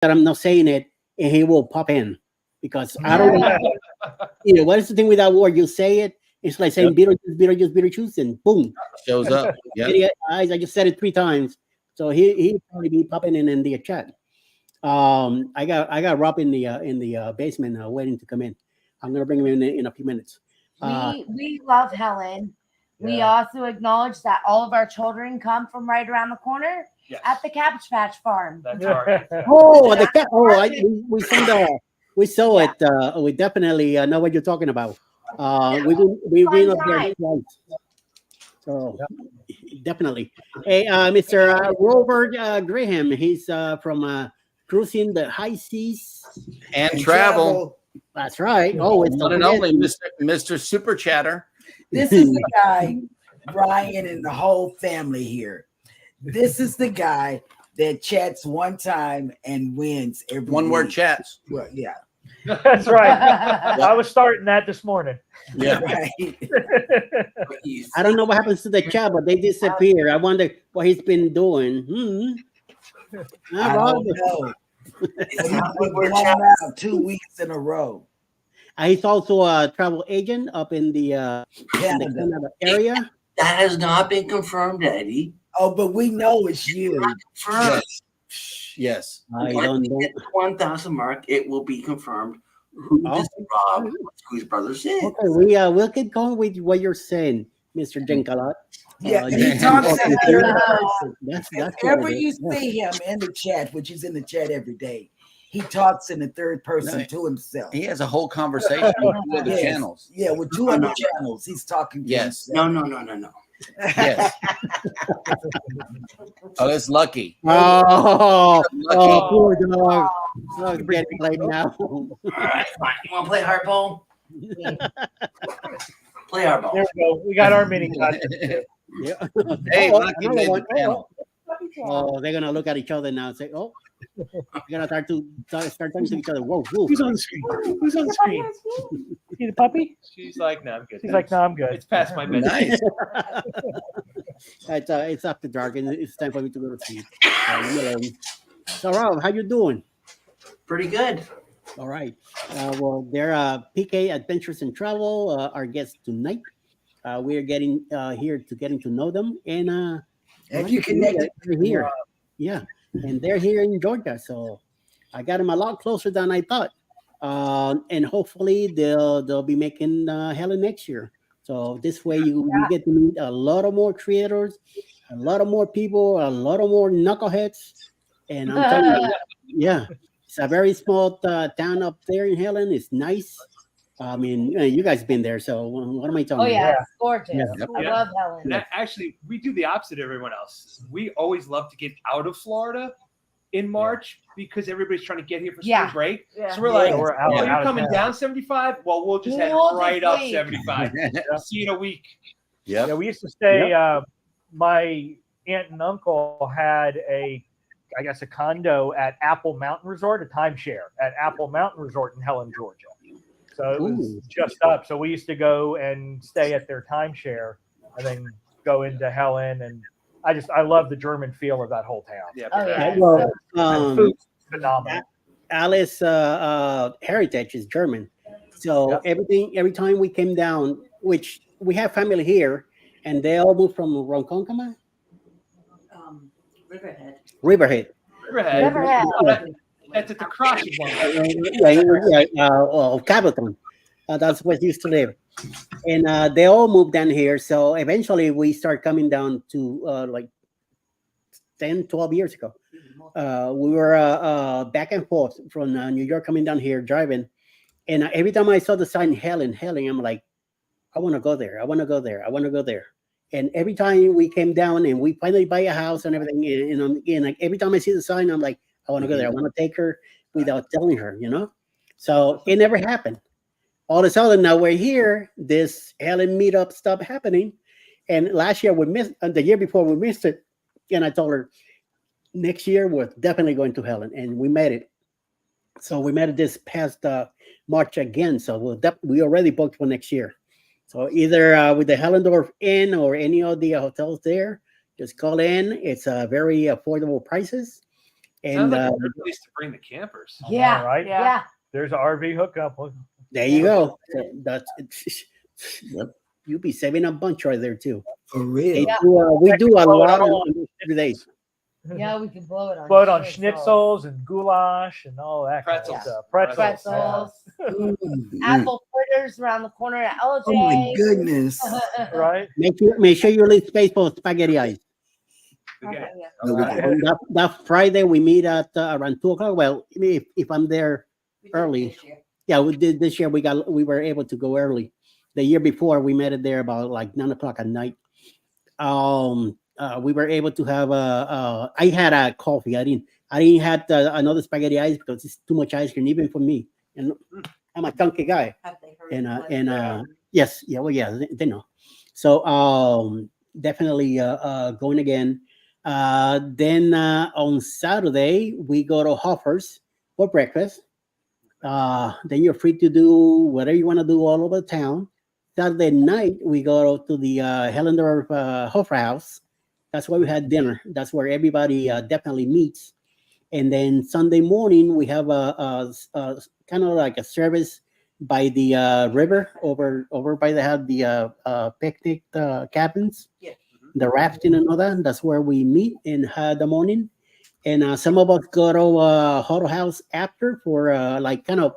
that I'm not saying it, and he will pop in because I don't know. What is the thing with that word? You say it, it's like saying Beetlejuice, Beetlejuice, Beetlejuice, and boom, shows up. Yeah, I just said it 3 times, so he probably be popping in the chat. I got Rob in the basement waiting to come in. I'm gonna bring him in a few minutes. We love Helen. We also acknowledge that all of our children come from right around the corner at the Cabbage Patch Farm. That's right. Oh, we saw it. We definitely know what you're talking about. We've been up there twice. So definitely. Hey, Mr. Robert Graham, he's from cruising the high seas and travel. That's right. Oh, it's one and only Mr. Super Chatter. This is the guy, Brian, and the whole family here. This is the guy that chats one time and wins every one week. word chats. Well, yeah. That's right. I was starting that this morning. Yeah. Right. I don't know what happens to the chat, but they disappear. I wonder what he's been doing. I don't know. It's 2 weeks in a row. He's also a travel agent up in the Canada area. That has not been confirmed, Eddie. Oh, but we know it's you. Yes. I don't know. At the 1,000 mark, it will be confirmed who this Rob Squeeze Brothers is. Okay, we'll keep going with what you're saying, Mr. Jinkalot. Yeah, he talks in third person. Whenever you see him in the chat, which is in the chat every day, he talks in the third person to himself. He has a whole conversation with two other channels. Yeah, with two other channels, he's talking to himself. No. Yes. Oh, it's Lucky. Oh, poor dog. Oh, getting played now. All right, fine. You want to play hardball? Play hardball. There we go. We got our mini. Yeah. Hey, Lucky made the panel. Oh, they're gonna look at each other now and say, "Oh, we're gonna start talking to each other." Whoa. Who's on the screen? Who's on the screen? See the puppy? She's like, "No, I'm good." She's like, "No, I'm good." It's past my bedtime. Nice. It's after dark and it's time for me to go to sleep. So Rob, how you doing? Pretty good. All right. Well, they're PK Adventures and Travel, our guests tonight. We're getting getting to know them, and you connected here, and they're here in Georgia, so I got them a lot closer than I thought, and hopefully they'll be making Helen next year. So this way you get to meet a lot of more creators, a lot of more people, a lot of more knuckleheads, and I'm telling you, it's a very small town up there in Helen. It's nice. I mean, you guys been there, so what am I talking about? Oh, yeah, it's gorgeous. Yeah. I love Helen. Actually, we do the opposite of everyone else. We always love to get out of Florida in March because everybody's trying to get here for spring break. Yeah. So we're like, you're coming down 75? Well, we'll just head right up 75. See you in a week. Yeah, we used to stay. My aunt and uncle had a condo at Apple Mountain Resort, a timeshare at Apple Mountain Resort in Helen, Georgia. So it was just up. So we used to go and stay at their timeshare and then go into Helen. And I love the German feel of that whole town. Yeah. Well, food's phenomenal. Alice heritage is German. So every time we came down, which we have family here, and they all moved from Ronkonkoma? Riverhead. That's at the crossing one. Cableton. That's where they used to live. And they all moved down here. So eventually we start coming down to like 10, 12 years ago. We were back and forth from New York coming down here driving. And every time I saw the sign Helen, I'm like, I want to go there. I want to go there. I want to go there. And every time we came down and we finally buy a house and everything, and like every time I see the sign, I'm like, I want to go there. I want to take her without telling her, So it never happened. All of a sudden, now we're here. This Helen meetup stopped happening. And last year we missed, the year before we missed it. And I told her, next year we're definitely going to Helen. And we made it. So we made it this past March again. So we already booked for next year. So either with the Hellendorf Inn or any of the hotels there, just call in. It's very affordable prices. And Sounds like a good place to bring the campers. Yeah. Right? Yeah. There's an RV hookup. there you go. So that's Yep. you'll be saving a bunch right there too. For real. They we do a Blow it lot all on those 3 days. Yeah, we can blow it on. Blow it on schnitzels. schnitzels and goulash and all that Pretzels. kind of stuff. Pretzels. Mm. Apple fritters around the corner at LJ. Oh my goodness. Yeah. Right? Make sure you leave space for spaghetti eyes. Okay. No, we Right. don't. That Friday we meet at around 2 o'clock. Well, if I'm there early, yeah, we did this year. We were able to go early. The year before we met it there about like 9 o'clock at night. We were able to have I had a coffee. I didn't have another spaghetti ice because it's too much ice cream even for me. And I'm a chunky guy. And yes, yeah, well, yeah, they know. So definitely going again. Then on Saturday we go to Hoffer's for breakfast. Then you're free to do whatever you want to do all over town. Saturday night we go to the Hellendorf Hoffer House. That's where we had dinner. That's where everybody definitely meets. And then Sunday morning we have a kind of like a service by the river over by the picnic cabins. Yeah. The rafting and all that. That's where we meet in the morning. And some of us go to Huddle House after for like kind of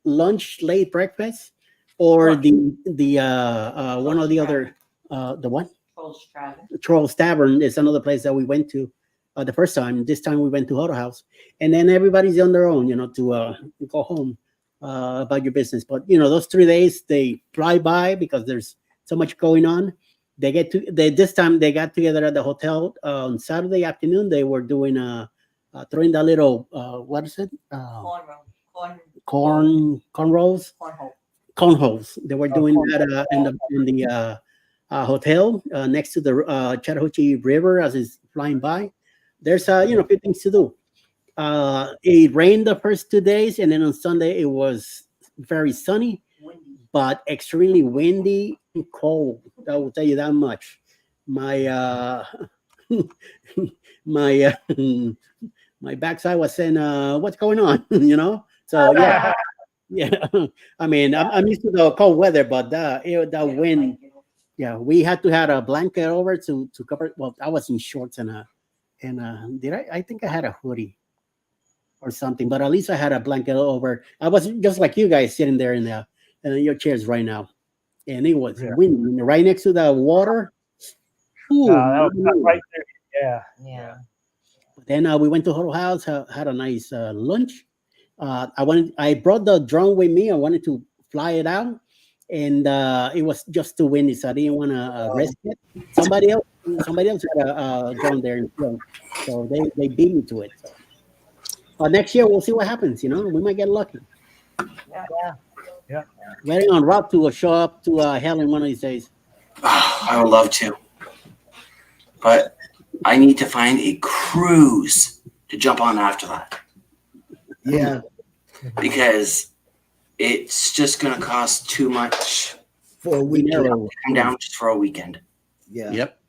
lunch, late breakfast, or the one or the other the one Trolls Tavern is another place that we went to the first time. This time we went to Huddle House, and then everybody's on their own, to go home about your business. But those 3 days they fly by because there's so much going on. This time they got together at the hotel on Saturday afternoon. They were doing throwing that little what is it? Cornholes. They were doing that in the hotel next to the Chattahoochee River as it's flying by. There's a few things to do. It rained the first 2 days, and then on Sunday it was very sunny, but extremely windy and cold. I will tell you that much. My my backside was saying, "What's going on?" So yeah. I mean, I'm used to the cold weather, but that wind. Yeah, we had to have a blanket over to cover. Well, I was in shorts and I think I had a hoodie or something, but at least I had a blanket over. I was just like you guys sitting there in your chairs right now, and it was windy right next to the water. Ooh, that was right there. Yeah. Then we went to Huddle House, had a nice lunch. I brought the drone with me. I wanted to fly it out, and it was just too windy, so I didn't want to risk it. Somebody else had a drone there, so they beat me to it. So. Next year we'll see what happens. We might get lucky. Yeah. Waiting on Rob to show up to Helen one of these days. I would love to, but I need to find a cruise to jump on after that. Yeah. Because it's just going to cost too much For a weekend. to come down just for a weekend. Yeah. Yep.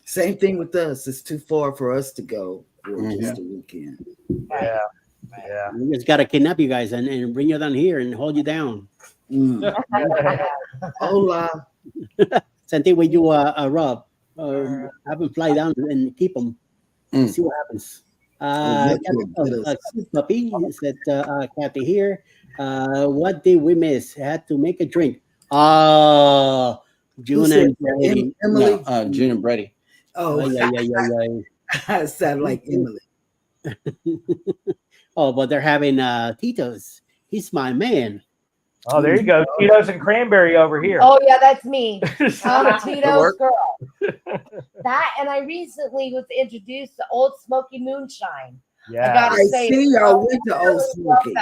Same thing with us. It's too far for us to go for just a weekend. Yeah. We just gotta kidnap you guys and bring you down here and hold you down. Hola. Same thing with you, Rob. Have them fly down and keep them. See what happens. Puppy said, Kathy here. What did we miss? Had to make a drink. June and Brady. Emily. No, June and Brady. Oh, yeah. I sound like Emily. Oh, but they're having Tito's. He's my man. Oh, there you go. Tito's and cranberry over here. Oh yeah, that's me. I'm a Tito's work. girl. That, and I recently was introduced to Old Smoky Moonshine. I Yeah. gotta I say, see y'all went to Old Smoky.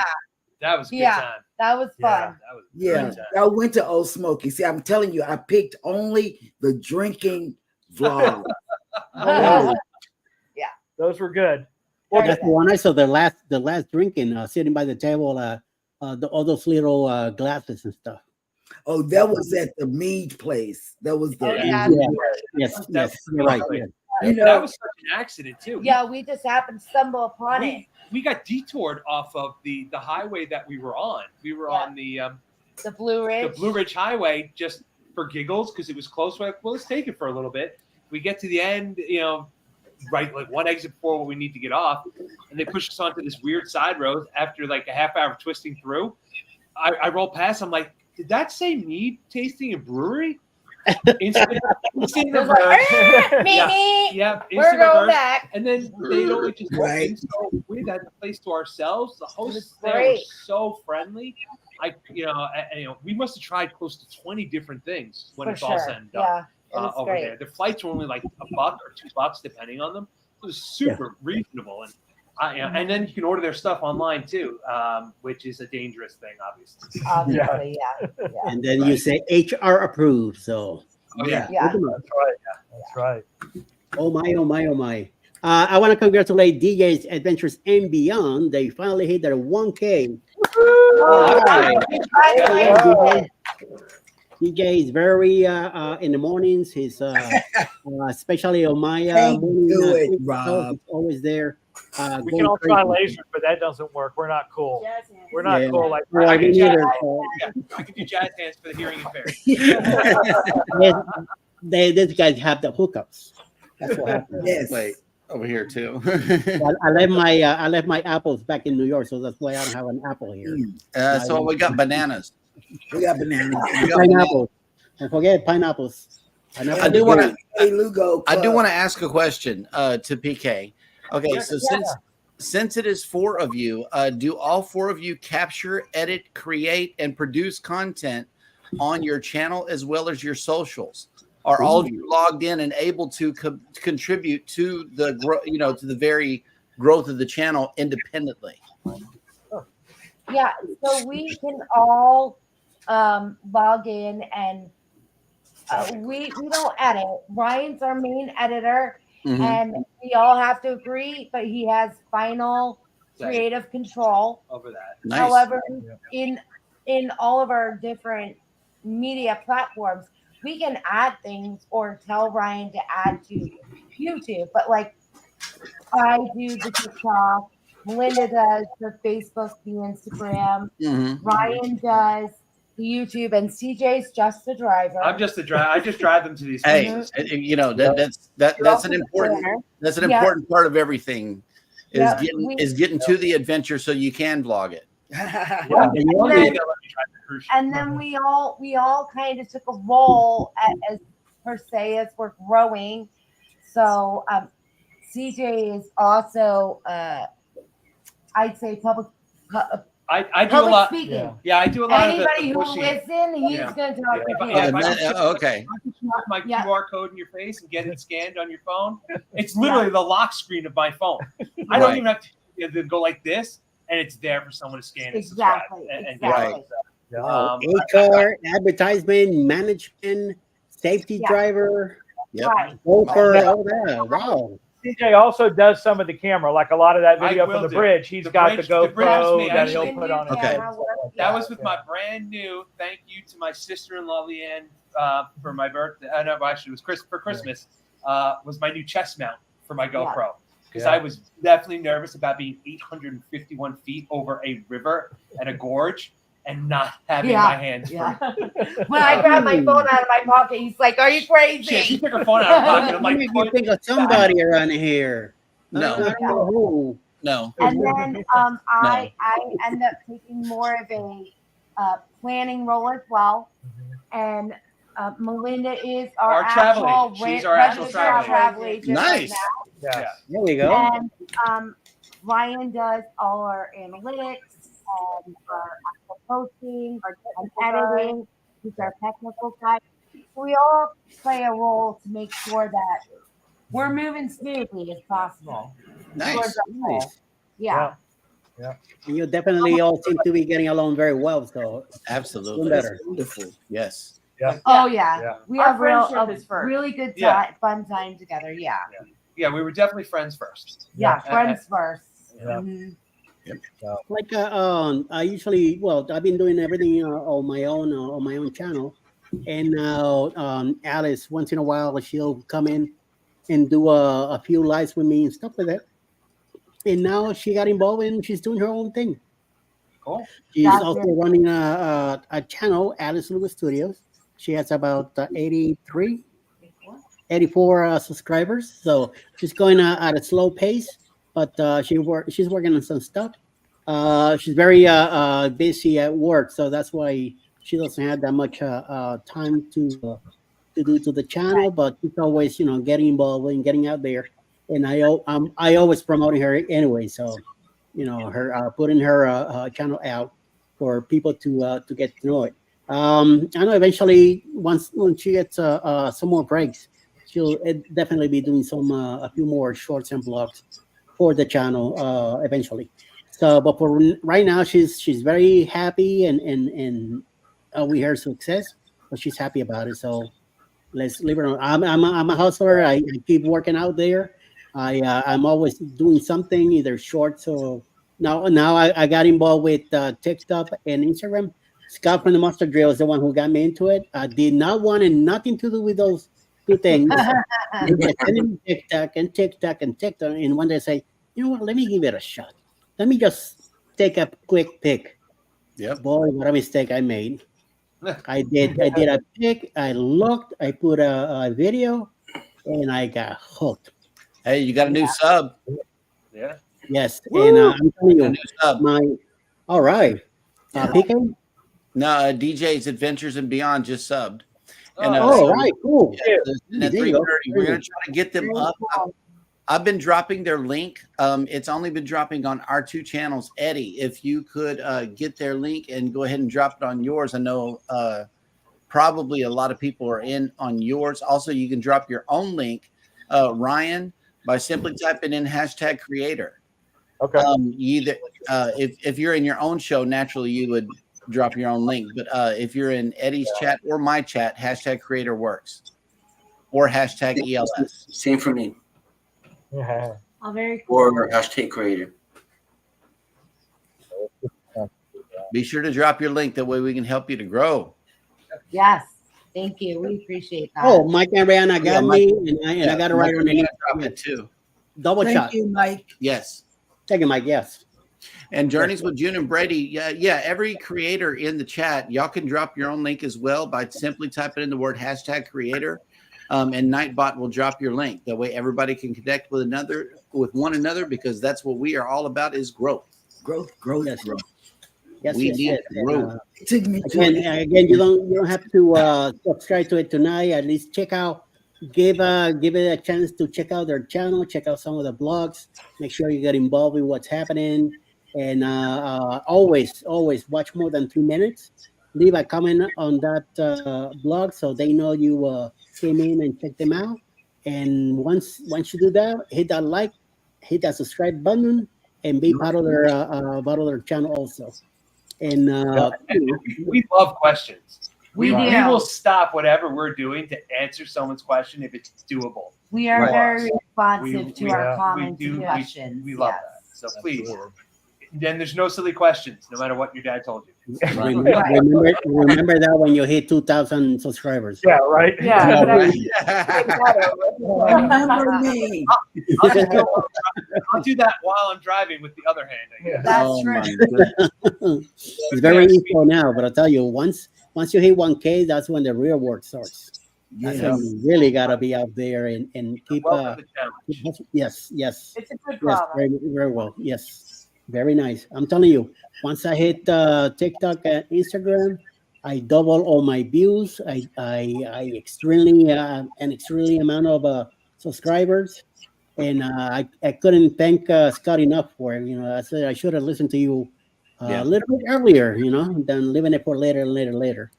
That was a good Yeah. time. That was fun. That was a Yeah, good time. y'all went to Old Smoky. See, I'm telling you, I picked only the drinking vlog. Those were good. Well, that's the one I saw. The last drinking, sitting by the table, all those little glasses and stuff. Oh, that was at the Mead place. That was the Oh, yeah. Yes, you're right. Yeah. You know, that was such an accident too. Yeah, we just happened to stumble upon it. We got detoured off of the highway that we were on. We were on the Blue Ridge. The Blue Ridge Highway just for giggles because it was close. Well, let's take it for a little bit. We get to the end, right, like one exit before what we need to get off, and they push us onto this weird side road after like a half hour of twisting through. I roll past. I'm like, did that say mead tasting a brewery? Instant reverse. Yeah, we're going back. And then they'd only just Right. So we had the place to ourselves. The hosts there were great. so friendly. We must have tried close to 20 different things when For it's all sure. said and done. Yeah, it was over great. there. The flights were only like $1 or $2 depending on them. It was super reasonable, and and then you can order their stuff online too, which is a dangerous thing, obviously. Obviously, yeah. And then you say HR approved. So Yeah. That's right. That's right. oh my, oh my, oh my. I want to congratulate DJ's Adventures and Beyond. They finally hit their 1K. DJ is very in the mornings. He's especially on my Can't morning. do it, He's Rob. always there. We going can all try crazy. lasers, but that doesn't work. We're not cool. We're not Yeah. cool like Well, I me can do neither, I can do jazz hands for the hearing impaired. these guys have the hookups. That's what happened. Yes. Wait, over here too. I left my apples back in New York, so that's why I don't have an apple here. So we got bananas. We got bananas. Pineapples. Don't forget pineapples. I do want to. Hey, Lugo. I do want to ask a question to PK. Okay, so since it is 4 of you, do all 4 of you capture, edit, create, and produce content on your channel as well as your socials? Are all of you logged in and able to contribute to the to the very growth of the channel independently? Yeah, so we can all log in and we don't edit. Ryan's our main editor, and we all have to agree, but he has final creative control over that. Nice. However, in all of our different media platforms, we can add things or tell Ryan to add to YouTube. But like I do the TikTok, Melinda does the Facebook, the Instagram, Ryan does the YouTube, and CJ's just the driver. I'm just the driver. I just drive them to these Hey, places. that's an important part of everything is getting to the adventure so you can vlog it. And then we all kind of took a role as per se as we're growing. So CJ is also I'd say public. I do a lot. Speaking. Yeah, I do a lot Anybody of the who listen, he's going to talk to you. Okay. My QR code in your face and get it scanned on your phone. It's literally the lock screen of my phone. I don't even have to go like this, and it's there for someone to scan. Exactly. And Right. HR, advertisement, management, safety driver, broker, all that. Wow. CJ also does some of the camera, like a lot of that video from the bridge. He's got the GoPro that he'll put on. That was with my brand new. Thank you to my sister-in-law Leanne for my birthday. No, actually, it was for Christmas. Was my new chest mount for my GoPro because I was definitely nervous about being 851 feet over a river and a gorge and not having my hands free. When I grabbed my phone out of my pocket, he's like, "Are you crazy?" Yeah, she took her phone out of her pocket. I'm like, you think of somebody around here? No. I don't know who. No. And then I end up taking more of a planning role as well. And Melinda is our travel actual agent. She's our actual travel agent. Nice. Right now. There we go. And Ryan does all our analytics and our actual posting and editing. He's our technical guy. We all play a role to make sure that we're moving smoothly as possible. Nice. Yeah. You definitely all seem to be getting along very well. So absolutely better. Wonderful. Yes. Oh yeah. We Our have friendship is first. really good fun time together. Yeah. Yeah, we were definitely friends first. Yeah, friends first. Yeah. like I usually I've been doing everything on my own channel, and now Alice once in a while she'll come in and do a few lives with me and stuff like that. And now she got involved and she's doing her own thing. Cool. She's That's also it. running a channel, Alice Lewis Studios. She has about 84 subscribers. So she's going at a slow pace, but she's working on some stuff. She's very busy at work, so that's why she doesn't have that much time to do to the channel. But she's always, getting involved and getting out there. And I always promoting her anyway. So, her putting her channel out for people to get to know it. I know eventually when she gets some more breaks, she'll definitely be doing a few more shorts and vlogs for the channel eventually. So, but for right now, she's very happy and we heard success, but she's happy about it. So let's leave her alone. I'm a hustler. I keep working out there. I'm always doing something, either shorts or now I got involved with TikTok and Instagram. Scott from the Mustard Drill is the one who got me into it. I did not want nothing to do with those two things. TikTok and TikTok and TikTok, and one day I say, you know what? Let me give it a shot. Let me just take a quick pic. Yep. Boy, what a mistake I made. I did a pic. I looked. I put a video, and I got hooked. Hey, you got a new sub. Yeah. Yes, and I'm telling A you, new sub. all right, PK. No, DJ's Adventures and Beyond just subbed. And, Oh, right, cool. And at There you go. 3:30, we're going to try to get them up. I've been dropping their link. It's only been dropping on our two channels. Eddie, if you could get their link and go ahead and drop it on yours. I know probably a lot of people are in on yours. Also, you can drop your own link, Ryan, by simply typing in #creator. Okay. Either if you're in your own show, naturally you would drop your own link. But if you're in Eddie's chat or my chat, #creator works, or #ELS. Same for me. Yeah. Oh, very cool. Or #creator. Be sure to drop your link. That way we can help you to grow. Yes. Thank you. We appreciate that. Oh, Mike and Rihanna got Mike- me, and I got it right underneath. Drop it too. Double Thank shot. you, Mike. Yes. Thank you, Mike. Yes. And Journeys with June and Brady. Yeah. Every creator in the chat, y'all can drop your own link as well by simply typing in the word #creator. And Nightbot will drop your link. That way everybody can connect with one another, because that's what we are all about, is growth. Growth. Yes. Growth. Yes. We yes, need yes. growth. It took me Again, you don't have to subscribe to it tonight. At least give it a chance to check out their channel, check out some of the blogs. Make sure you get involved with what's happening, and always watch more than 3 minutes. Leave a comment on that blog so they know you came in and checked them out. And once you do that, hit that like, hit that subscribe button, and be part of their channel also. And We love questions. We We do. will stop whatever we're doing to answer someone's question if it's doable. We are Right. very responsive We- to we- our we comments do- and we- questions. We love that. So please. Then there's no silly questions, no matter what your dad told you. remember that when you hit 2,000 subscribers. Yeah. Right. Yeah. Remember me. I'll do that while I'm driving with the other hand, I guess. That's Oh, true. my goodness. It's very easy now, but I'll tell you, once you hit 1K, that's when the real work starts. That's Yeah. when you really gotta be out there and keep. Welcome to the challenge. Yes. It's a good Yes, problem. very well. Yes, very nice. I'm telling you, once I hit TikTok and Instagram, I double all my views. I extremely an extremely amount of subscribers, and I couldn't thank Scott enough for it. I said I should have listened to you Yeah. a little bit earlier, than leaving it for later.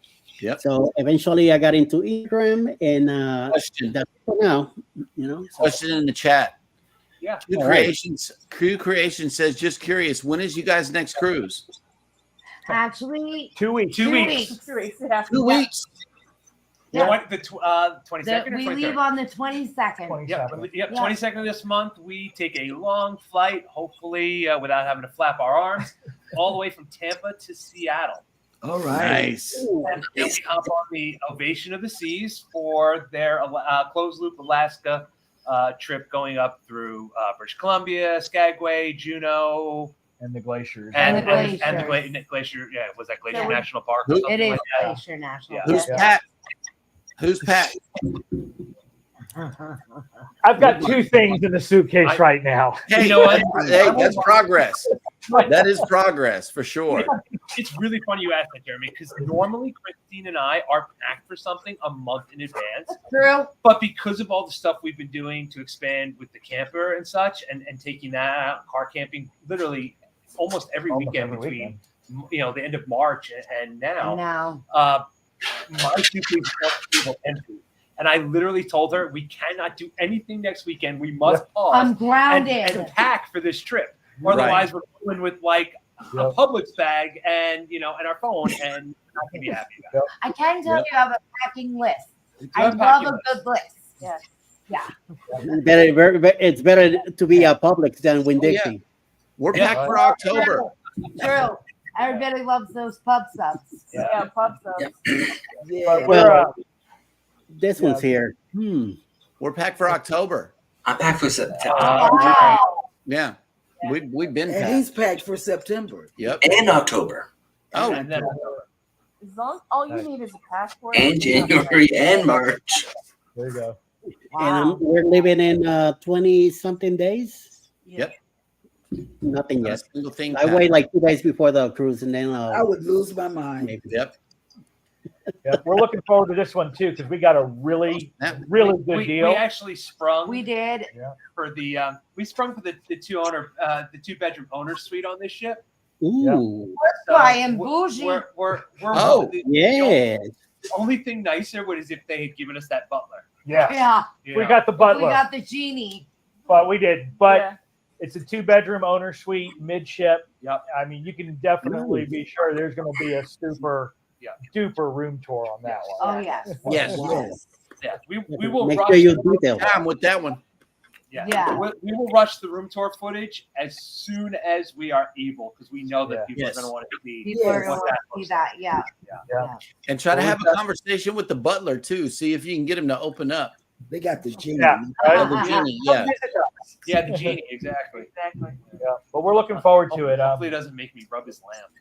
Yep. So eventually, I got into Instagram, and Question. that's for now. So- Question in the chat. Yeah. Crew All right. Creation says, just curious, when is you guys' next cruise? Actually, 2 weeks. 2 weeks. 2 weeks. Yeah. 2 weeks. Yeah. The 22nd or We 23rd? leave on the 22nd. Yep, 22nd of this month, we take a long flight, hopefully without having to flap our arms, all the way from Tampa to Seattle. All right. Nice. And then we hop on the Ovation of the Seas for their closed loop Alaska trip going up through British Columbia, Skagway, Juneau, And the glaciers. and the the glaciers. glacier. Yeah, was that Glacier So we- National Park or something It is like that? Glacier National. Yeah. Who's Park. Pat? Who's Pat? I've got two things in the suitcase right now. Hey, You know what? Hey, that's progress. That is progress for sure. It's really funny you asked that, Jeremy, because normally Christine and I are packed for something a month in advance. True. But because of all the stuff we've been doing to expand with the camper and such, and taking that out, car camping, literally almost every weekend between the end of March and now. Now. My suitcase was empty. And I literally told her we cannot do anything next weekend. We must pause I'm grounded. and pack for this trip. Otherwise, we're going with like a Publix bag and and our phone, and not gonna be happy about it. I can tell you I have a packing list. I have a love packing a good list. Yes. Yeah. It's better to be a Publix than Winn-Dixie. We're packed for October. True. Everybody loves those pub subs. Yeah, pub subs. Yeah. Well, this one's here. We're packed for October. I'm packed for September Yeah. We've been And packed. he's packed for September. Yep. and October Oh, And then As long all you need is a passport. and January and March. There you go. And we're living in 20-something days. Yep. Nothing Not a yet. single thing. I wait like 2 days before the cruise, and then I would lose my mind. maybe. Yep. Yeah, we're looking forward to this one too because we got a really good we deal. actually sprung. We did. For the the two bedroom owner suite on this ship. Ooh, So I am we're- bougie. We're Oh, yeah. The only thing nicer was if they had given us that butler. Yeah, Yeah. we got the butler, We got the genie. but we did. But Yeah. it's a 2-bedroom owner suite midship. Yep. I mean, you can definitely be sure there's going to be a super duper room tour on that one. Oh yes. Yes. Yes. Yeah, we will Make rush. sure you detail. Time with that one. Yeah. We will rush the room tour footage as soon as we are able, because we know that people Yes. are going to want to see People are what going that to see looks that. Yeah. And try to have a conversation with the butler too. See if you can get him to open up. They got the genie. Yeah, Oh, the genie. Yeah. Yeah, the genie, exactly. Exactly. yeah. But we're looking forward to it. Hopefully, it doesn't make me rub his lamp.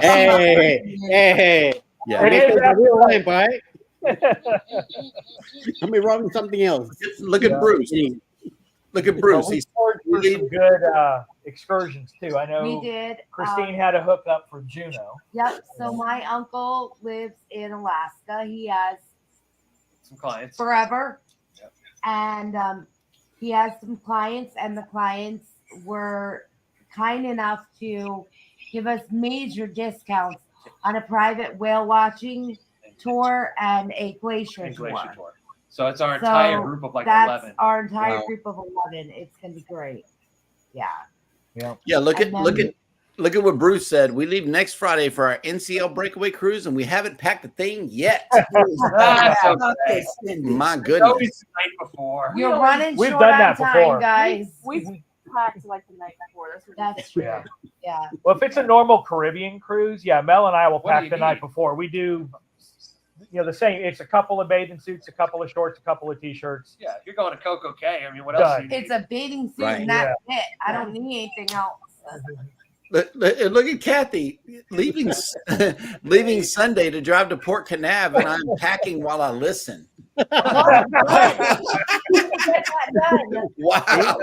Hey. Yeah. It is a real lamp, right? Let me run something else. Look at Bruce. Look at Bruce. We He's forward for some good excursions too. I know We did. Christine had a hookup for Juneau. Yep. So my uncle lives in Alaska. He has Some clients. forever. Yep. And he has some clients, and the clients were kind enough to give us major discounts on a private whale watching tour and a glacier And tour. glacier tour. So it's our entire So group of like That's 11. our entire Wow. group of 11. It's gonna be great. Yeah. Yeah, look at And then- look at what Bruce said. We leave next Friday for our NCL breakaway cruise, and we haven't packed a thing yet. That's okay. My It's goodness. always the night before. You're running We've short done on that time, before. guys. We packed like the night before. That's what That's true. Yeah. Yeah. Well, if it's a normal Caribbean cruise, yeah, Mel and I will What do pack you the need? night before. We do, the same. It's a couple of bathing suits, a couple of shorts, a couple of t-shirts. Yeah, if you're going to Coco Cay, I mean, what else do you need? It's a bathing suit Right. and that's it. I don't need anything else. Look at Kathy leaving leaving Sunday to drive to Port Canaveral, and I'm packing while I listen. Wow.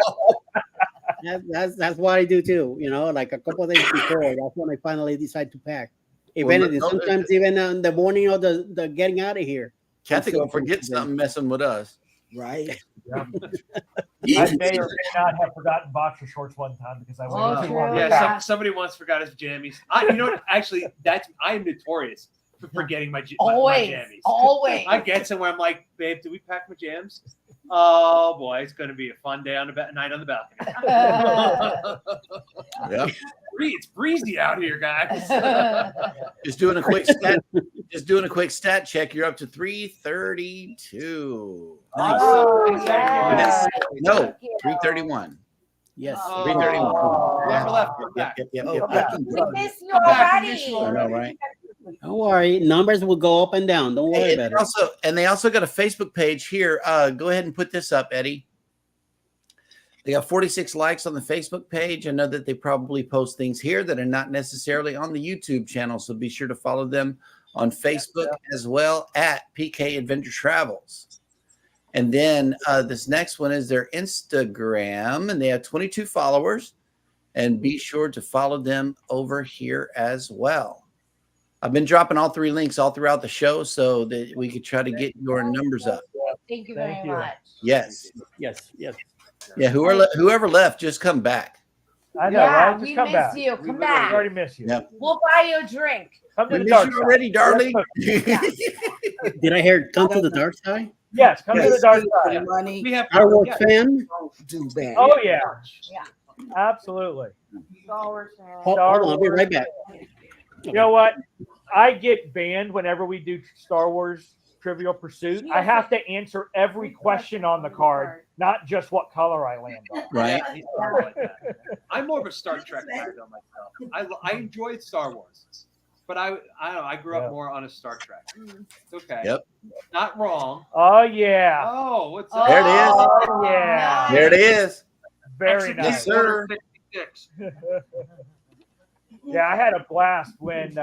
That's what I do too. Like a couple of days before, that's when I finally decide to pack. If Well, anything, no, sometimes even on the morning of the getting out of here. Kathy gonna forget something messing with us. Right. I may or may not have forgotten boxer shorts one time because I Oh, went too true. long. Yeah, Yeah. somebody once forgot his jammies. You know what? Actually, I am notorious for forgetting my Always. jammies. Always. I get somewhere, I'm like, babe, do we pack my jams? Oh boy, it's going to be a fun day night on the balcony. Yep. It's breezy out here, guys. Just doing a quick stat check. You're up to 332. Nice. Oh, yeah. No, 331. Yes. Oh. 331. Left or left, Yep, back. yep, yep, Oh, yep. I can We go. miss you Come back, already. miss you I know, right? Don't worry, numbers will go up and down. Don't worry Hey, about it. they also got a Facebook page here. Go ahead and put this up, Eddie. They got 46 likes on the Facebook page. I know that they probably post things here that are not necessarily on the YouTube channel, so be sure to follow them on Facebook as well at PK Adventure Travels. And then this next one is their Instagram, and they have 22 followers. And be sure to follow them over here as well. I've been dropping all three links all throughout the show so that we could try to get your numbers up. Thank you very much. Yes. Yes. Yes. Yeah, whoever left, just come back. I know, Yeah, right? Just we come miss back. you. We Come literally back. already miss you. Yep. We'll buy you a drink. Come to We the miss dark you side. already, darling. Did I hear come to the dark side? Yes, come to the dark For side. money. We have Star Wars fan? Don't do that. Oh yeah, Yeah. absolutely. Star Wars fan. Hold on, I'll be right back. You know what? I get banned whenever we do Star Wars Trivial Pursuit. I have to answer every question on the card, not just what color I land on. Right. Yeah, he's not like that. I'm more of a Star Trek guy though myself. I enjoyed Star Wars, but I don't know. I grew up more on a Star Trek. It's okay. Yep. Not wrong. Oh yeah. Oh, what's up? There it is. Oh yeah. There it is. Very Exit nice. Yes, sir. 56. Yeah, I had a blast when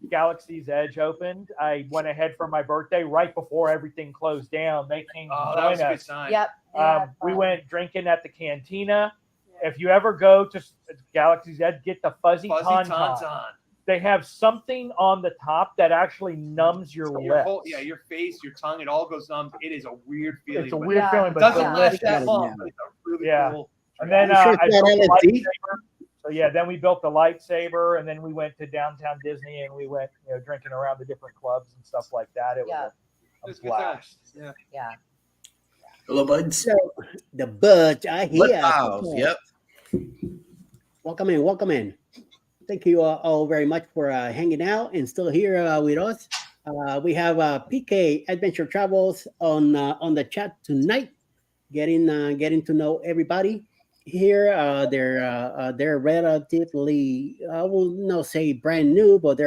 Galaxy's Edge opened. I went ahead for my birthday right before everything closed down. They came Oh, to that was join a good us. sign. Yep. We went drinking at the cantina. If you ever go to Galaxy's Edge, get the fuzzy tauntaun. tauntaun. They have something on the top that actually numbs your Your lips. whole, your face, your tongue, it all goes numb. It is a weird feeling. It's a but weird Yeah. feeling, It but doesn't delicious. last that long. But it's a really Yeah. cool. And then You sure I it's not built the LSD? lightsaber. So yeah, then we built the lightsaber, and then we went to downtown Disney, and we went, drinking around the different clubs and stuff like that. It was a It's good time. blast. Yeah. Yeah. Hello, buds. So the buds are Blood here. files. Yep. Welcome in. Welcome in. Thank you all very much for hanging out and still here with us. We have PK Adventure Travels on the chat tonight, getting to know everybody here. They're relatively, I will not say brand new, but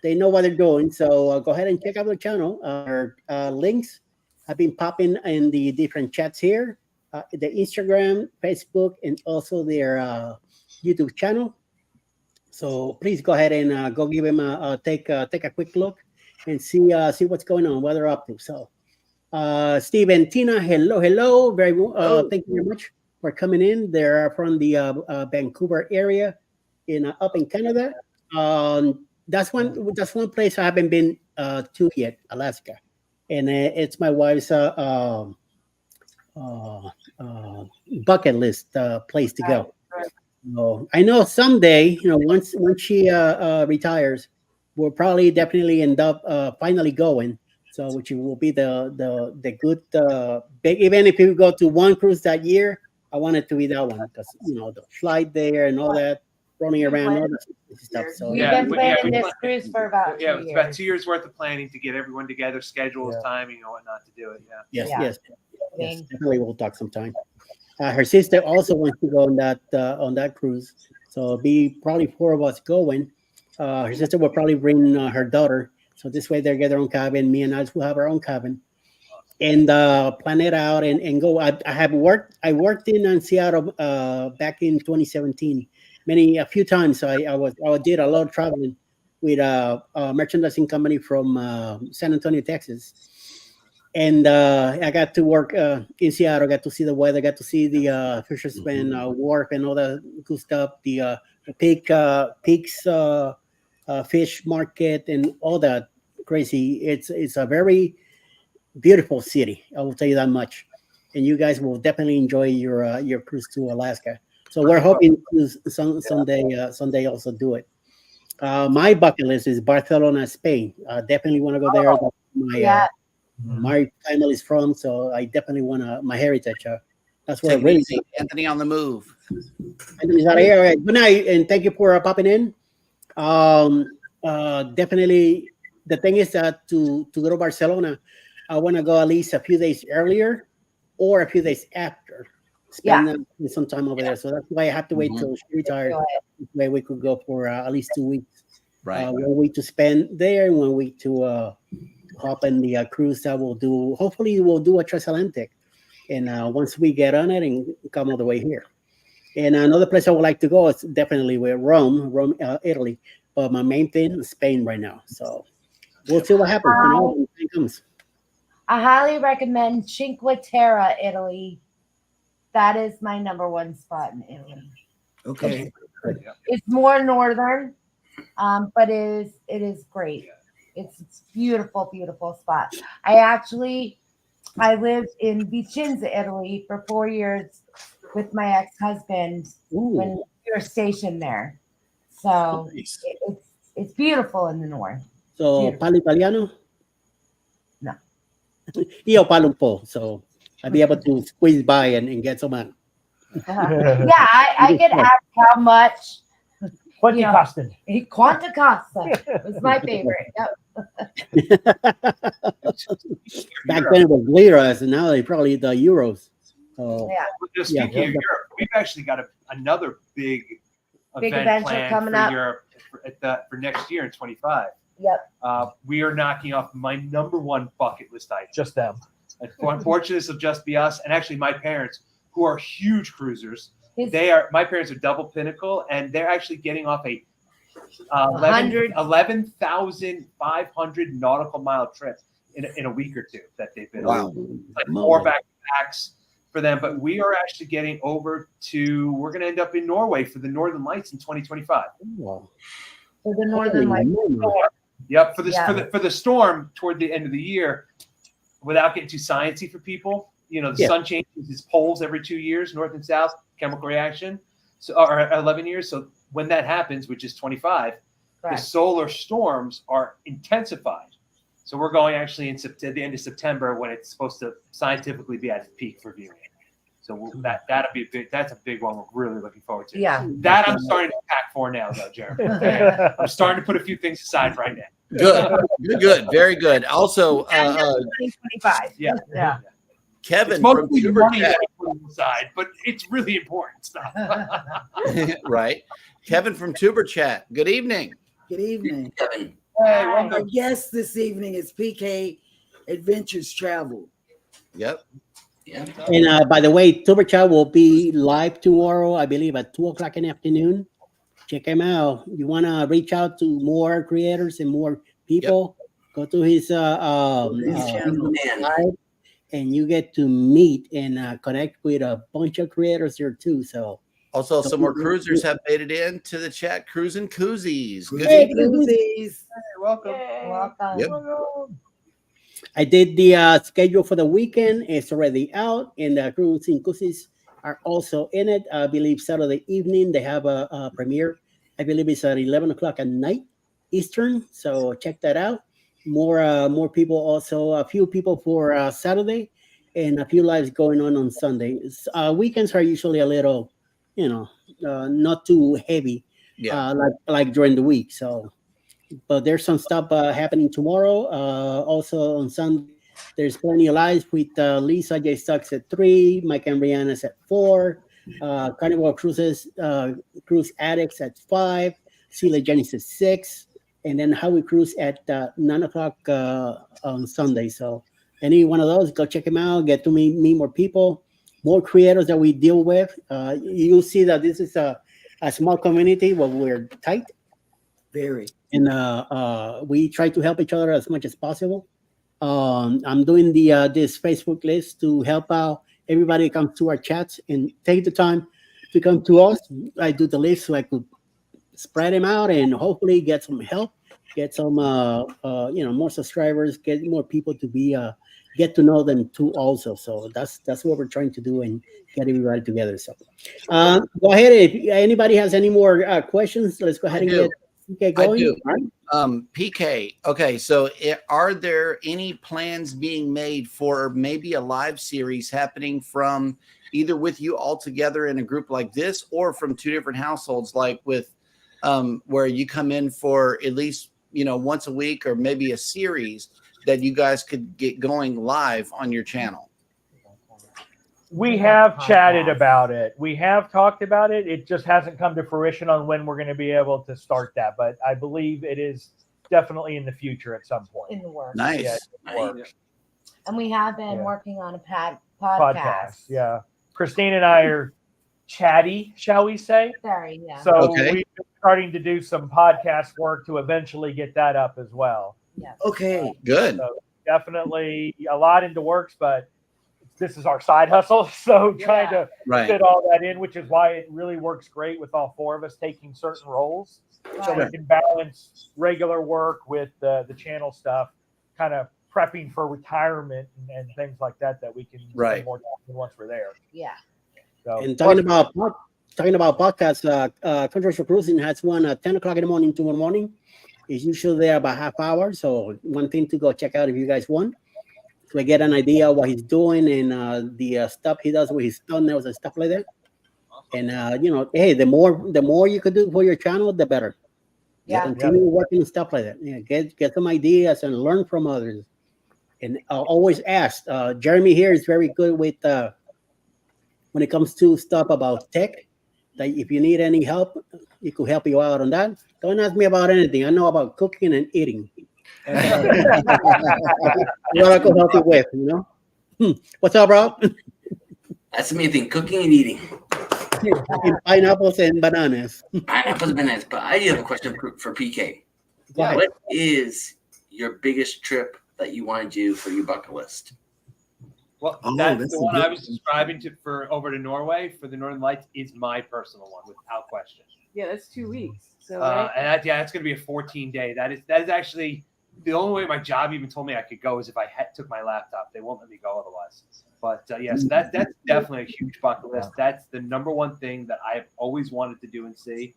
they know what they're doing. So go ahead and check out the channel. Our links have been popping in the different chats here, the Instagram, Facebook, and also their YouTube channel. So please go ahead and go give them take a quick look and see what's going on, what they're up to. So, Steve and Tina, hello. Thank you very much for coming in. They're from the Vancouver area up in Canada. That's one place I haven't been to yet, Alaska, and it's my wife's bucket list place to go. So I know someday, once she retires, we'll probably definitely end up finally going. So which will be the good big. Even if you go to one cruise that year, I want it to be that one because the flight there and all that running around, all that stuff. So We've Yeah, been but planning this cruise for about 2 Yeah, years. it's about 2 years worth of planning to get everyone together, schedules, timing, and whatnot to do it. Yeah. Yes, definitely we'll talk sometime. Her sister also wants to go on that cruise, so it'll be probably 4 of us going. Her sister will probably bring her daughter, so this way they get their own cabin. Me and I will have our own cabin, and plan it out and go. I worked in Seattle back in 2017, a few times. So I did a lot of traveling with a merchandising company from San Antonio, Texas. And I got to work in Seattle. Got to see the weather. Got to see the Fisherman Wharf and all that good stuff. The Peaks fish market and all that crazy. It's a very beautiful city. I will tell you that much. And you guys will definitely enjoy your cruise to Alaska. So we're hoping to someday also do it. My bucket list is Barcelona, Spain. I definitely want to go there. My family is from, so I definitely want my heritage. That's where Take I really. it easy. Anthony on the move. Anthony's out of here. All right. Good night, and thank you for popping in. Definitely, the thing is that to go to Barcelona, I want to go at least a few days earlier or a few days after. Spend some time over there. So that's why I have to wait till she retires. This way we could go for at least 2 weeks. Right. 1 week to spend there and 1 week to hop in the cruise that we'll do. Hopefully, we'll do a transatlantic. And once we get on it and come all the way here. And another place I would like to go is definitely Rome, Italy. But my main thing is Spain right now. So we'll see what happens. When it comes. I highly recommend Cinque Terre, Italy. That is my #1 spot in Italy. Okay. It's more northern, but it is great. It's beautiful, beautiful spot. I lived in Vicenza, Italy for 4 years with my ex-husband when we were stationed there. So it's beautiful in the north. So, parlo italiano? No. Io parlo un po', so I'll be able to squeeze by and get some. Yeah, I could ask how much. Quanti costa? Quanta Costa was my favorite. Yep. Back then it was liras, and now they probably the euros. So, yeah. Speaking of Europe, we've actually got another big event planned coming for up. Europe for next year in 25. Yep. We are knocking off my #1 bucket list item. Just them. Unfortunately, this will just be us, and actually my parents, who are huge cruisers. My parents are double pinnacle, and they're actually getting off a 11,500 nautical mile trip in a week or two that they've been on. Like 4 back-to-backs for them. But we are actually getting over to. We're going to end up in Norway for the Northern Lights in 2025. wow. For the Northern Lights. Yep, for the storm toward the end of the year. Without getting too sciencey for people, the sun changes its poles every 2 years, north and south, chemical reaction, or 11 years. So when that happens, which is 25, the solar storms are intensified. So we're going actually at the end of September when it's supposed to scientifically be at its peak for viewing. So that'll be that's a big one we're really looking forward to. Yeah. That I'm starting to pack for now, though, Jeremy. I'm starting to put a few things aside right now. Good, very good. Also, 2025. Yeah. Kevin it's from mostly Tuber money Chat. that I put aside, but it's really important stuff. Right. Kevin from Tuber Chat. Good evening. Good evening. Kevin. Hey, Our welcome. guest this evening is PK Adventures Travel. Yep. Yeah. And by the way, Tuber Chat will be live tomorrow, I believe, at 2:00 in the afternoon. Check him out. You want to reach out to more creators and more people, go to his channel, live, and you get to meet and connect with a bunch of creators here too. So Also, some more cruisers have made it in to the chat. Cruising Koozies. Good Hey, evening. Koozies. Welcome. Welcome. Yep. I did the schedule for the weekend. It's already out, and the Cruising Koozies are also in it. I believe Saturday evening they have a premiere. I believe it's at 11 o'clock at night Eastern. So check that out. More people also. A few people for Saturday, and a few lives going on Sunday. Weekends are usually a little, not too heavy. Yeah. Like during the week. So. But there's some stuff happening tomorrow. Also on Sunday, there's plenty of lives with Lisa J. Stocks at 3, Mike and Brianna's at 4, Carnival Cruise Addicts at 5, Celia Jennings at 6, and then Howie Cruise at 9 o'clock on Sunday. So any one of those, go check them out. Get to meet more people, more creators that we deal with. You'll see that this is a small community, but we're tight. Very. And we try to help each other as much as possible. I'm doing this Facebook list to help out everybody that comes to our chats and take the time to come to us. I do the list so I could spread them out and hopefully get some help, get some more subscribers, get more people to be get to know them too also. So that's what we're trying to do and get everybody together. So go ahead. If anybody has any more questions, let's go ahead and get going. I do. PK. Okay, so are there any plans being made for maybe a live series happening from either with you all together in a group like this, or from 2 different households, like with where you come in for at least once a week, or maybe a series that you guys could get going live on your channel? We have chatted about it. We have talked about it. It just hasn't come to fruition on when we're going to be able to start that. But I believe it is definitely in the future at some point. In the works. Nice. Yeah, in the works. And we have been Yeah. working on a podcast. Yeah. Christine and I are chatty, shall we say? Very, yeah. So Okay. we've been starting to do some podcast work to eventually get that up as well. Yes. Okay. Good. So definitely a lot into works, but this is our side hustle. So trying to Right. fit all that in, which is why it really works great with all four of us taking certain roles. So we Right. can balance regular work with the channel stuff, kind of prepping for retirement and things like that we can Right. spend more time once we're there. Yeah. So And talking about podcasts, Controversial Cruising has one at 10 o'clock in the morning, tomorrow morning. It's usually there about half hour. So one thing to go check out if you guys want. So I get an idea of what he's doing and the stuff he does with his thumbnails and stuff like that. And hey, the more you could do for your channel, the better. Yeah. Continue working and stuff like that. Yeah, get some ideas and learn from others. And always ask. Jeremy here is very good with when it comes to stuff about tech. That if you need any help, he could help you out on that. Don't ask me about anything. I know about cooking and eating. What I could help you with, What's up, bro? That's the main thing, cooking and eating. Pineapples and bananas. Pineapples and bananas. But I do have a question for PK. Go ahead. What is your biggest trip that you want to do for your bucket list? Well, Oh, that's that's the a one good I was describing for over to Norway for the Northern Lights is my personal one without question. Yeah, that's 2 weeks. So right? And that's going to be a 14-day. That is actually the only way my job even told me I could go is if I took my laptop. They won't let me go otherwise. But yes, that's definitely a huge bucket list. That's the number one thing that I've always wanted to do and see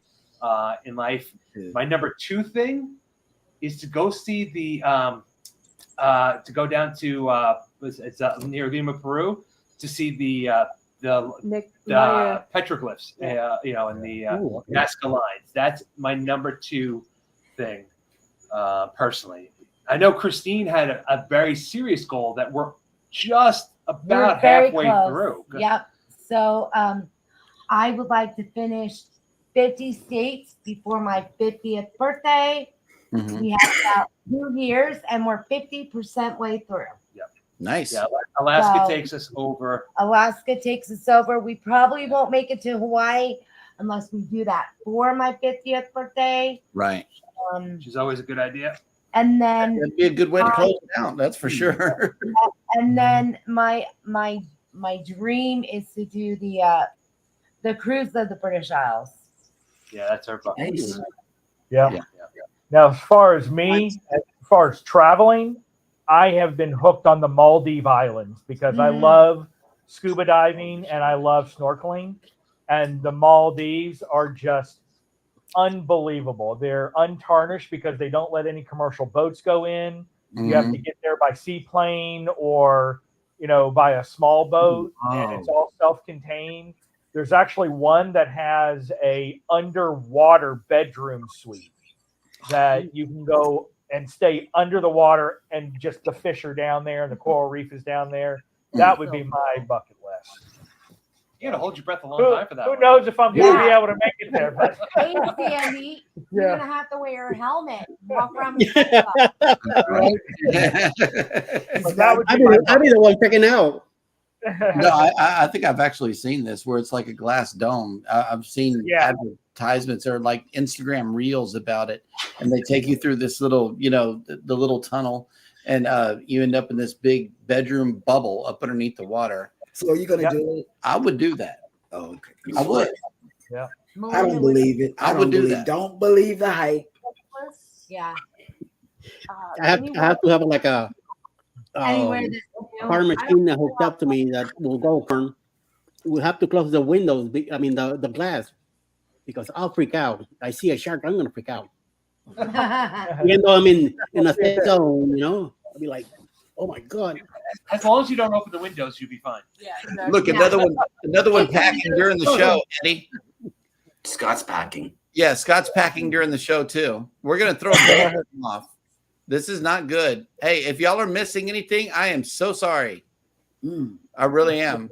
in life. My number two thing is to go see the to go down to it's near Lima, Peru, to see the petroglyphs, and the Nazca lines. That's my number two thing, personally. I know Christine had a very serious goal that we're just about halfway through. Yep. So I would like to finish 50 states before my 50th birthday. Mhm. We have about 2 years, and we're 50% way through. Nice. Yeah, Alaska So- takes us over. Alaska takes us over. We probably won't make it to Hawaii unless we do that for my 50th birthday. Right. Which is always a good idea. And then That'd be a good way to close it out. That's for sure. my dream is to do the cruise of the British Isles. Yeah, that's our bucket. Nice. Yeah. Yeah. Now, as far as me, as far as traveling, I have been hooked on the Maldive Islands because I love scuba diving and I love snorkeling. And the Maldives are just unbelievable. They're untarnished because they don't let any commercial boats go in. You have to get there by seaplane or, by a small boat, and it's all self-contained. There's actually one that has a underwater bedroom suite that you can go and stay under the water, and just the fish are down there and the coral reef is down there. That would be my bucket list. You got to hold your breath a long time for that. Who one. knows if I'm going to be Yeah. able to make it there? But Hey, Sandy, you're Yeah. gonna have to wear a helmet. Walk around with a but that would be I'll be the one checking out. No, I think I've actually seen this where it's like a glass dome. I've seen advertisements or like Instagram reels about it, and they take you through this little, the little tunnel, and you end up in this big bedroom bubble up underneath the water. So are you going to do it? I would do that. Oh, okay. I would. Yeah. I don't believe it. I would do that. Don't believe the hype. Yeah. I have to have like a Anywhere that car machine that hooked up to me that will go from. We have to close the windows. I mean the glass, because I'll freak out. I see a shark, I'm gonna freak out. Even though I'm in a safe zone, I'll be like, oh my god. As long as you don't open the windows, you'll be fine. Yeah, exactly. Look, another one packing during the show, Eddie. Scott's packing. Yeah, Scott's packing during the show too. We're gonna throw both of them off. This is not good. Hey, if y'all are missing anything, I am so sorry. I really am.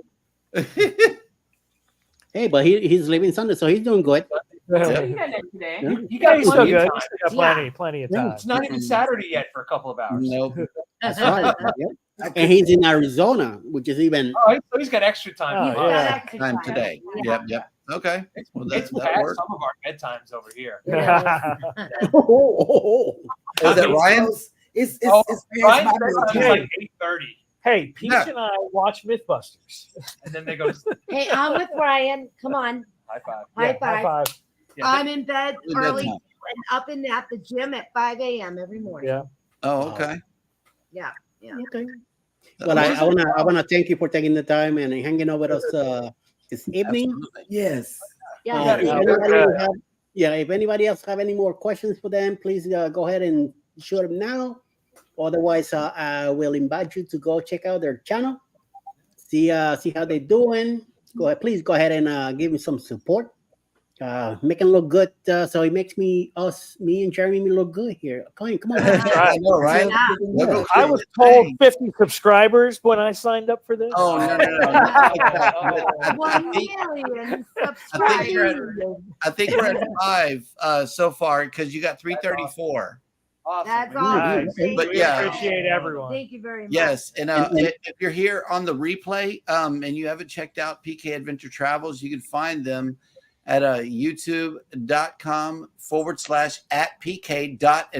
Hey, but he's leaving Sunday, so he's doing good. So you got it today. Yeah. You got He's still plenty of good. time. He's still got plenty of Yeah. time. It's not even Saturday yet for a couple of hours. Nope. That's right. Yep. And he's in Arizona, which is even. Oh, so he's got extra time. Oh, He's got yeah. extra Time today. Yeah. Yep. Okay. Well, It's that past works. some of our bedtimes over here. Was that Ryan? It's Oh, past Ryan's my bedtime is bedtime. like 8:30, Hey, Peach Yeah. and I watch Mythbusters. and then they go to sleep. Hey, I'm with Ryan. Come on. High five. High five. Yeah, I'm in bed Good early bedtime. and up and at the gym at 5 a.m. every morning. Yeah. Oh, okay. Yeah. Okay. Well, I wanna thank you for taking the time and hanging out with us this evening. Absolutely. Yes. Yeah. If anybody else have any more questions for them, please go ahead and shoot them now. Otherwise, I will invite you to go check out their channel, see how they're doing. Please go ahead and give me some support. Make them look good, so it makes me and Jeremy look good here. Come on. I know, right? Yeah. Look what I you was were told saying. 50 subscribers when I signed up for this. Oh no! I 1 think- million I think you're subscribers. I think we're at 5 so far because you got 334. Awesome. That's man. awesome. Nice. Thank But you. We yeah. appreciate everyone. Thank you very much. Yes, and And- if you're here on the replay and you haven't checked out PK Adventure Travels, you can find them at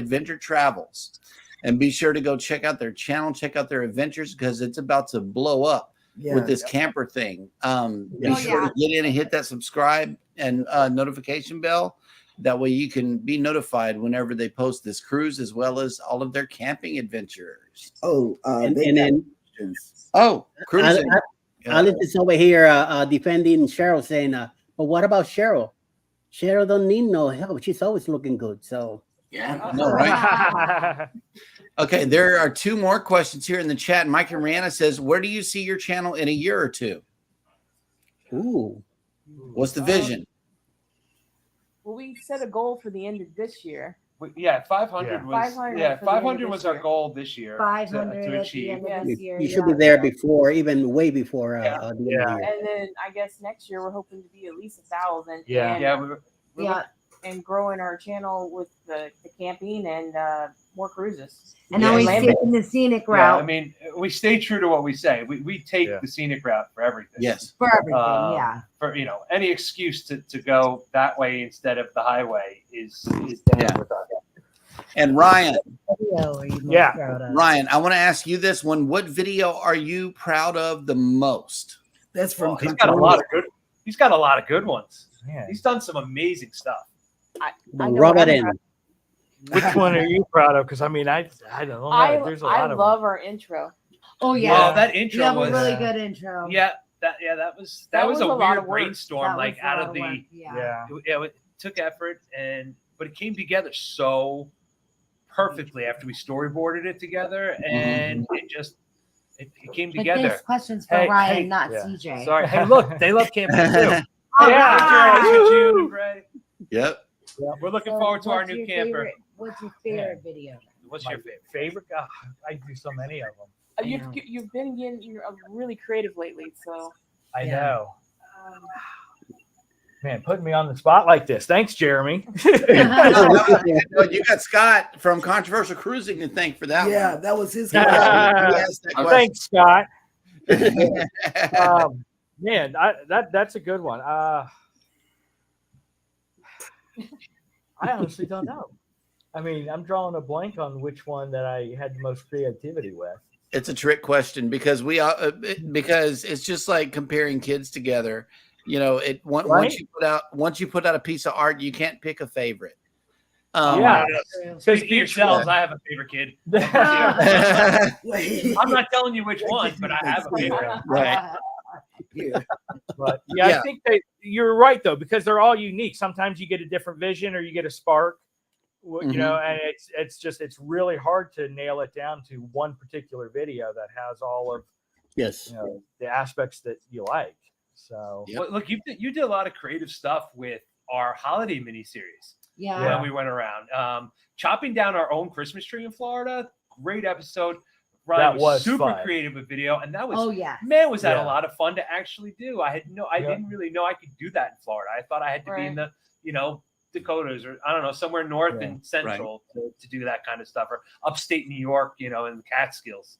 youtube.com/@pk.adventuretravels. And be sure to go check out their channel, check out their adventures because it's about to blow up Yeah. with this camper thing. Be Oh, sure to get in and hit that subscribe and notification bell. That way you can be notified whenever they post this cruise as well as all of their camping adventures. Oh, And they got then questions. Oh, cruising. Alice is over here defending Cheryl, saying, "But what about Cheryl? Cheryl don't need no help. She's always looking good." So Yeah. No, right? Okay, there are 2 more questions here in the chat. Mike and Rihanna says, "Where do you see your channel in a year or 2? ooh. What's the vision?" Well, we set a goal for the end of this year. Yeah, 500 Yeah. was 500 yeah, for the end of 500 this was our year. goal this year 500 to at the achieve. end of Yes. this year. You should be there before, even way before the end of the year. And then I guess next year we're hoping to be at least 1,000. Yeah. And, Yeah, we're Yeah. and growing our channel with the camping and more cruises. And Yes. always Land- taking the scenic yeah, route I mean, we stay true to what we say. We take Yeah. the scenic route for everything. Yes. for everything. Yeah. For any excuse to go that way instead of the highway is down Yeah. with us. And Ryan, Video are you most Yeah. proud of? Ryan, I want to ask you this one. What video are you proud of the most? That's from He's got a lot of good. He's got a lot of good ones. Man. He's done some amazing stuff. I know Rub what it I'm in. proud- Which one are you proud of? Because I mean, I don't know. There's a lot I of love our intro. Oh Oh, yeah. that You intro have a was really good intro. that was a was a lot weird of work. brainstorm, That like was a out lot of the work. Yeah. Yeah. it took effort but it came together so perfectly after we storyboarded it together and it came But together. this question's for Hey, Ryan, hey, not yeah. CJ. Sorry. Hey, look, they love camping too. All Yeah. right. With you and Ray. Yep. We're looking So forward to our what's new your camper. favorite- What's your favorite video? What's My your favorite? favorite? I do so many of them. You've been getting really creative lately, so I Yeah. know. Man, putting me on the spot like this. Thanks, Jeremy. You got Scott from Controversial Cruising to thank for that Yeah, one. that was his. He asked that question. Thanks, Scott. Man, that's a good one. I honestly don't know. I mean, I'm drawing a blank on which one that I had the most creativity with. It's a trick question because because it's just like comparing kids together. Once you put out a piece of art, you can't pick a favorite. Yeah. Speak for yourselves. I have a favorite kid. Wait. I'm not telling you which one, but I have a favorite. Right. Yeah. But I think that you're right though, because they're all unique. Sometimes you get a different vision or you get a spark, and it's really hard to nail it down to one particular video that has all of Yes. the aspects that you like. So Yep. Well, look, you did a lot of creative stuff with our holiday miniseries Yeah. when we went around. Chopping down our own Christmas tree in Florida, great episode. Ryan That was super fun. creative with video, and that was Oh yeah. man, was that Yeah. a lot of fun to actually do. I didn't really know I could do that in Florida. I thought I had to be in the, Dakotas or I don't know, somewhere north Yeah. and central to do that kind of stuff, or upstate New York, in the Catskills.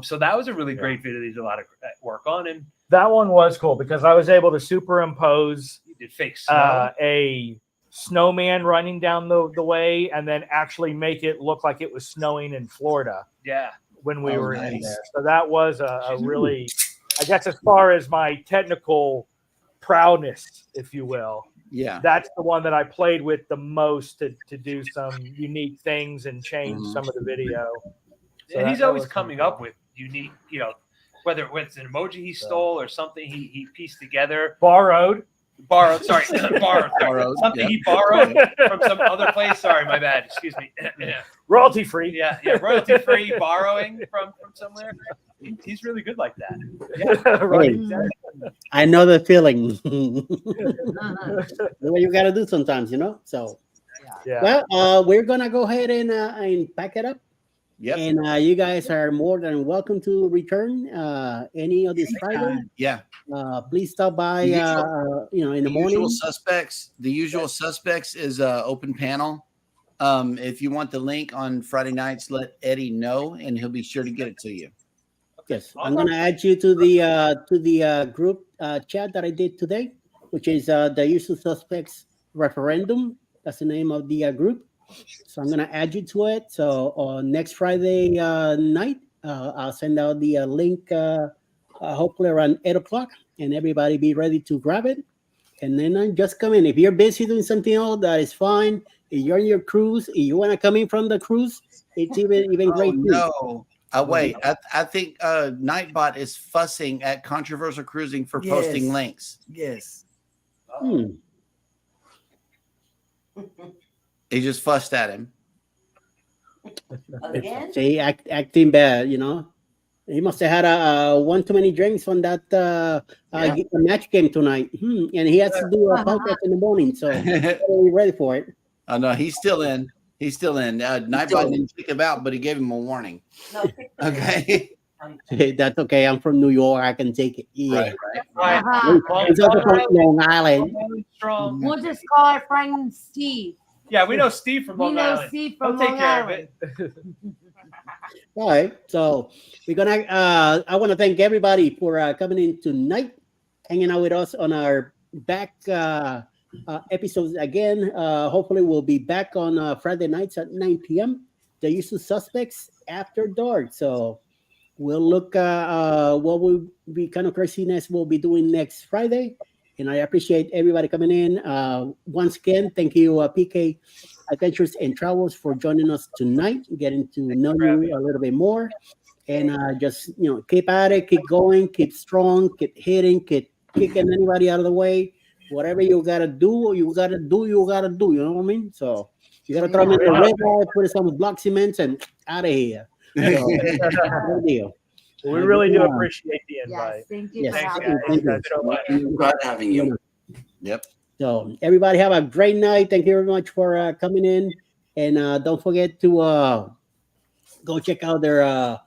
So that was a really great video. They did a lot of work on, and That one was cool because I was able to superimpose you did fake snow. a snowman running down the way and then actually make it look like it was snowing in Florida Yeah. when we were in nice. there. So that was a really, I guess, as far as my technical prowess, if you will, Yeah. that's the one that I played with the most to do some unique things and change some of the video. So And he's that always was coming cool. up with unique, whether it's an emoji he stole or something he pieced together. Borrowed. Borrowed, sorry. Borrowed, Something yeah. he borrowed from some other place. Sorry, my bad. Excuse me. Royalty free. Yeah, royalty free borrowing from somewhere. He's really good like that. Yeah. Right. Hey, I know the feeling. The way you got to do sometimes, So, Yeah. well, we're gonna go ahead and pack it up. Yep. And you guys are more than welcome to return any of this Friday. Yeah. Please stop by. In the morning. Usual suspects. The usual suspects is open panel. If you want the link on Friday nights, let Eddie know, and he'll be sure to get it to you. Yes, I'm gonna add you to the group chat that I did today, which is the Usual Suspects referendum. That's the name of the group. So I'm gonna add you to it. So on next Friday night, I'll send out the link. Hopefully around 8:00, and everybody be ready to grab it. And then just come in. If you're busy doing something else, that is fine. If you're on your cruise, if you want to come in from the cruise, it's even great. too. No. Wait. I think Nightbot is fussing at Controversial Cruising for posting Yes. links. Yes. He just fussed at him. Again? See, acting bad, He must have had one too many drinks on that match game tonight. And he has to do a podcast in the morning, so we're ready for it. Oh no, he's still in. He's still in. Nightbot didn't kick him out, but he gave him a warning. No, Okay. Hey, that's okay. I'm from New York. I can take it. Yeah. Right. He's also from Long Island. Strong. we'll just call our friend Steve. Yeah, we know Steve from We Long know Island. Steve He'll from take Long care Island. of it. All right. So we're gonna. I want to thank everybody for coming in tonight, hanging out with us on our back episodes again. Hopefully, we'll be back on Friday nights at 9 p.m. The Usual Suspects After Dark. So we'll look what will be kind of craziness we'll be doing next Friday. And I appreciate everybody coming in. Once again, thank you, PK Adventures and Travels, for joining us tonight, getting to know you a little bit more. And just, keep at it, keep going, keep strong, keep hitting, keep kicking anybody out of the way. Whatever you got to do, you got to do. You know what I mean? So you got to throw them in the river, put some block cements, and out of here. So, no deal. We really do appreciate the invite. Yes, thank you. Yes, for Thanks, having guys. us. Thank you guys so much. I'm glad having you. Yep. So everybody have a great night. Thank you very much for coming in. And don't forget to go check out their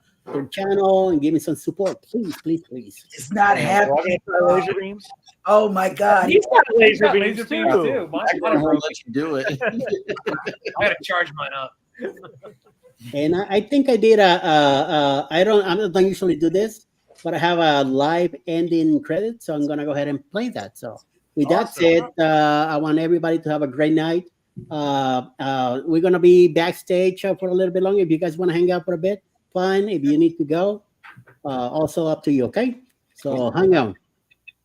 channel and give me some support. Please, please, please. It's not happening. Laser beams. Oh my God. He's got laser Got beams laser too. beams too. Mine's I won't waterproof. let you do it. I gotta charge mine up. And I think I did I don't usually do this, but I have a live ending credit, so I'm gonna go ahead and play that. So with that Awesome. said, I want everybody to have a great night. We're gonna be backstage for a little bit longer. If you guys want to hang out for a bit, fine. If you need to go, also up to you. Okay, so hang on.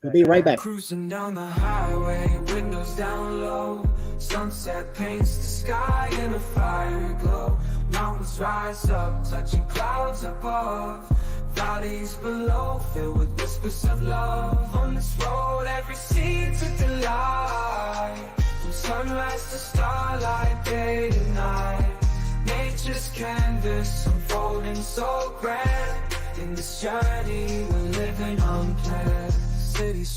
We'll be right back. Cruising down the highway, windows down low. Sunset paints the sky in a fiery glow. Mountains rise up, touching clouds above. Valleys below, filled with whispers of love. On this road, every scene's a delight. From sunrise to starlight, day to night. Nature's canvas unfolding so grand. In this journey, we're living unplanned. Cities